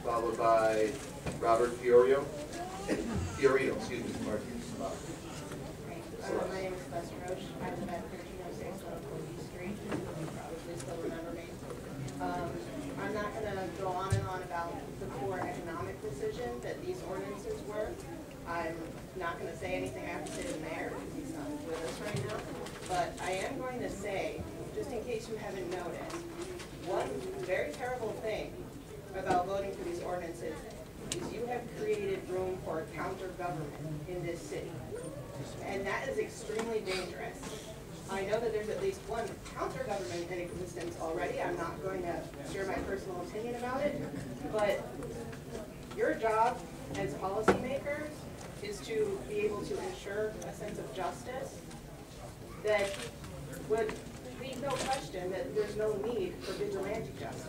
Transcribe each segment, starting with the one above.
followed by Robert Fiorito, excuse me, Martin. My name is Les Roche. I live at 1306 East Street. You probably still remember me. I'm not going to go on and on about the poor economic decision that these ordinances were. I'm not going to say anything I have to say to the mayor because he's not with us right now. But I am going to say, just in case you haven't noticed, one very terrible thing about voting for these ordinances is you have created room for counter-government in this city. And that is extremely dangerous. I know that there's at least one counter-government in existence already. I'm not going to share my personal opinion about it, but your job as policymakers is to be able to ensure a sense of justice that would leave no question that there's no need for vigilante justice.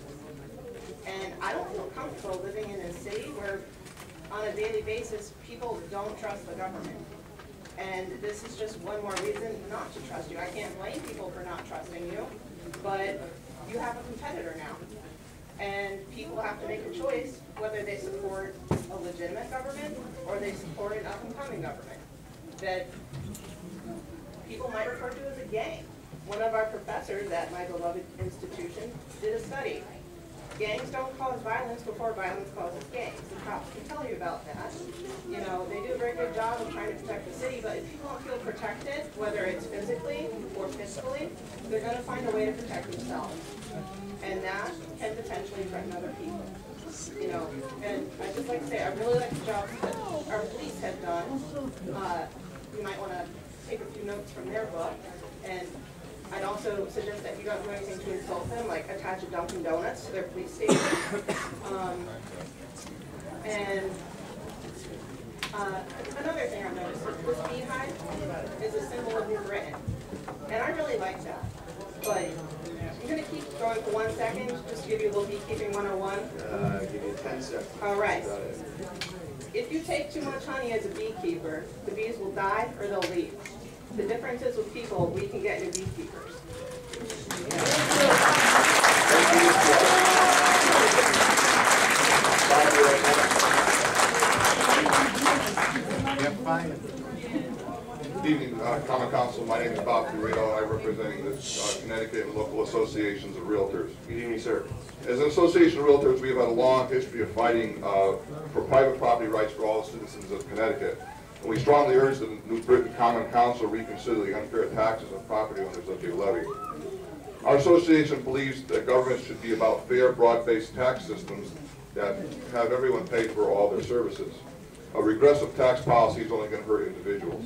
And I don't feel comfortable living in a city where on a daily basis people don't trust the government. And this is just one more reason not to trust you. I can't blame people for not trusting you, but you have a competitor now. And people have to make a choice whether they support a legitimate government or they support an up-and-coming government that people might refer to as a gang. One of our professors at my beloved institution did a study. Gangs don't cause violence before violence causes gangs. The cops can tell you about that. You know, they do a very good job of trying to protect the city, but if people don't feel protected, whether it's physically or fiscally, they're going to find a way to protect themselves. And that can potentially threaten other people. You know, and I just like to say, I really like the job that our police have done. You might want to take a few notes from their book. And I'd also suggest that if you don't do anything to insult them, like attach a Dunkin' Donuts to their police station. Another thing I've noticed is this beehive is a symbol of New Britain. And I really like that. But I'm going to keep going for 1 second, just to give you a little beekeeping 101. I'll give you 10 seconds. All right. If you take too much honey as a beekeeper, the bees will die or they'll leave. The difference is with people, we can get new beekeepers. Good evening, Common Council. My name is Bob Fiorito. I represent the Connecticut and local associations of realtors. Good evening, sir. As an association of realtors, we have had a long history of fighting for private property rights for all the citizens of Connecticut. And we strongly urge the New Britain Common Council reconsider the unfair taxes on property owners that they levy. Our association believes that government should be about fair, broad-based tax systems that have everyone pay for all their services. A regressive tax policy is only going to hurt individuals.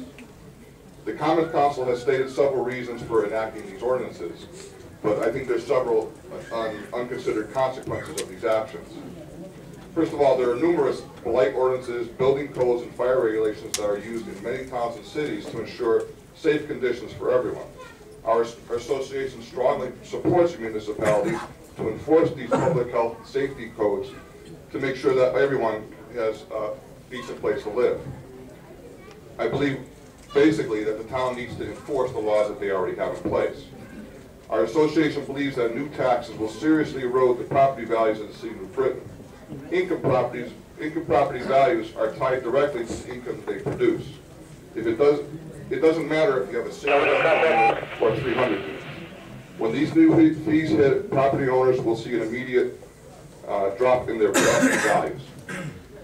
The Common Council has stated several reasons for enacting these ordinances, but I think there's several unconsidered consequences of these actions. First of all, there are numerous blight ordinances, building codes, and fire regulations that are used in many towns and cities to ensure safe conditions for everyone. Our association strongly supports municipalities to enforce these public health and safety codes to make sure that everyone has a decent place to live. I believe basically that the town needs to enforce the laws that they already have in place. Our association believes that new taxes will seriously erode the property values of the city of New Britain. Income property values are tied directly to the income they produce. It doesn't matter if you have a single unit or 300 units. When these new fees hit, property owners will see an immediate drop in their property values.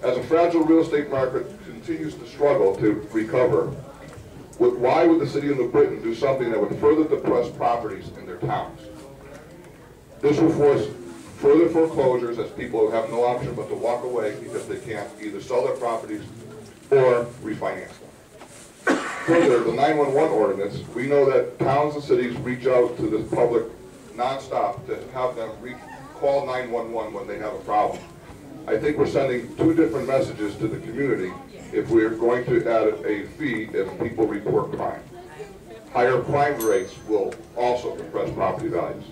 As a fragile real estate market continues to struggle to recover, why would the city of New Britain do something that would further depress properties in their towns? This will force further foreclosures as people have no option but to walk away because they can't either sell their properties or refinance them. Further, the 911 ordinance, we know that towns and cities reach out to the public nonstop to have them call 911 when they have a problem. I think we're sending two different messages to the community if we're going to add a fee if people report crime. Higher crime rates will also depress property values.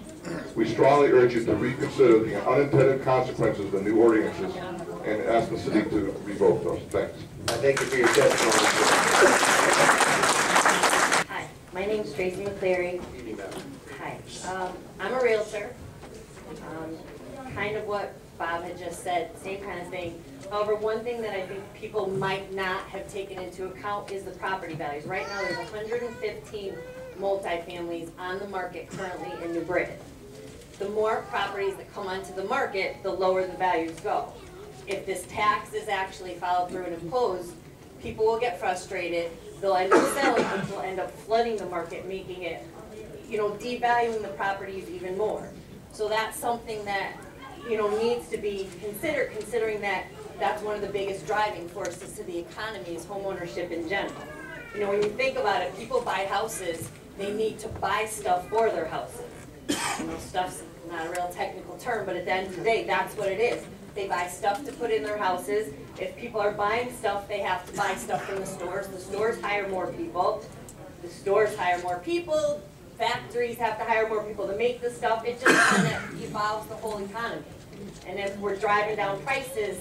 We strongly urge you to reconsider the unintended consequences of the new ordinances and ask the city to revoke those. Thanks. Thank you for your testimony. Hi, my name's Tracy McCleary. Hi, I'm a realtor. Kind of what Bob had just said, same kind of thing. However, one thing that I think people might not have taken into account is the property values. Right now, there's 115 multifamilies on the market currently in New Britain. The more properties that come onto the market, the lower the values go. If this tax is actually followed through and imposed, people will get frustrated. They'll end up selling, which will end up flooding the market, making it, devaluing the properties even more. So that's something that, needs to be considered, considering that that's one of the biggest driving forces to the economy is homeownership in general. When you think about it, people buy houses, they need to buy stuff for their houses. Stuff's not a real technical term, but at the end of the day, that's what it is. They buy stuff to put in their houses. If people are buying stuff, they have to buy stuff from the stores. The stores hire more people. The stores hire more people. Factories have to hire more people to make the stuff. It just kind of evolves the whole economy. And if we're driving down prices,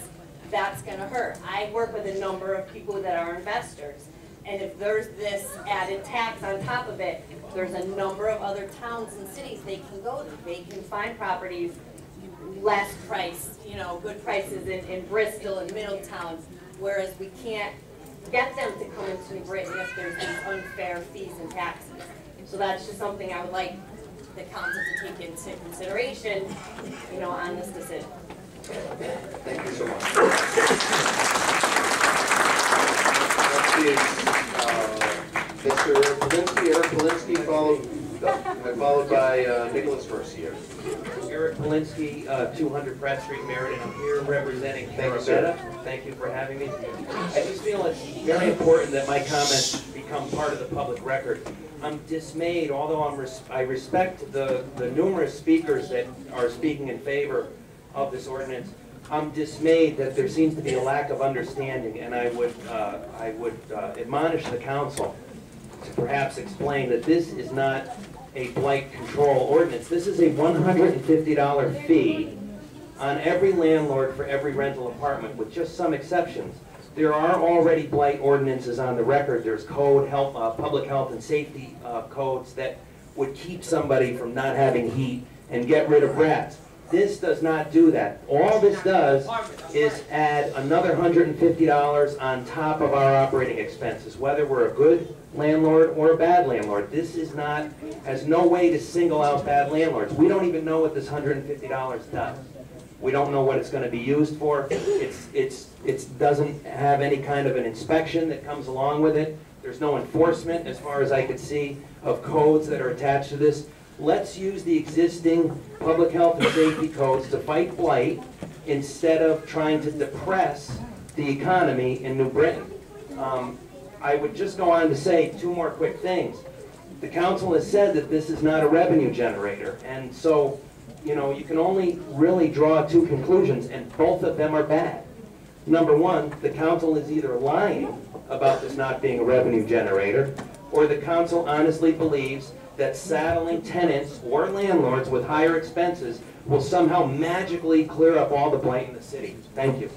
that's going to hurt. I work with a number of people that are investors. And if there's this added tax on top of it, there's a number of other towns and cities they can go to. They can find properties less price, good prices in Bristol and Middletown, whereas we can't get them to come into New Britain if there's these unfair fees and taxes. So that's just something I would like the council to take into consideration, on this decision. Thank you so much. Next is Mr. Polinsky, Eric Polinsky, followed by Nicholas Mercier. Eric Polinsky, 200 Pratt Street, Meriden. I'm here representing Thank you, sir. Carabetta. Thank you for having me. I just feel it's very important that my comments become part of the public record. I'm dismayed, although I respect the numerous speakers that are speaking in favor of this ordinance. I'm dismayed that there seems to be a lack of understanding, and I would admonish the council to perhaps explain that this is not a blight control ordinance. This is a $150 fee on every landlord for every rental apartment, with just some exceptions. There are already blight ordinances on the record. There's public health and safety codes that would keep somebody from not having heat and get rid of rats. This does not do that. All this does is add another $150 on top of our operating expenses, whether we're a good landlord or a bad landlord. This has no way to single out bad landlords. We don't even know what this $150 does. We don't know what it's going to be used for. It doesn't have any kind of an inspection that comes along with it. There's no enforcement, as far as I could see, of codes that are attached to this. Let's use the existing public health and safety codes to fight blight instead of trying to depress the economy in New Britain. I would just go on to say two more quick things. The council has said that this is not a revenue generator, and so you can only really draw two conclusions, and both of them are bad. Number one, the council is either lying about this not being a revenue generator, or the council honestly believes that saddling tenants or landlords with higher expenses will somehow magically clear up all the blight in the city. Thank you.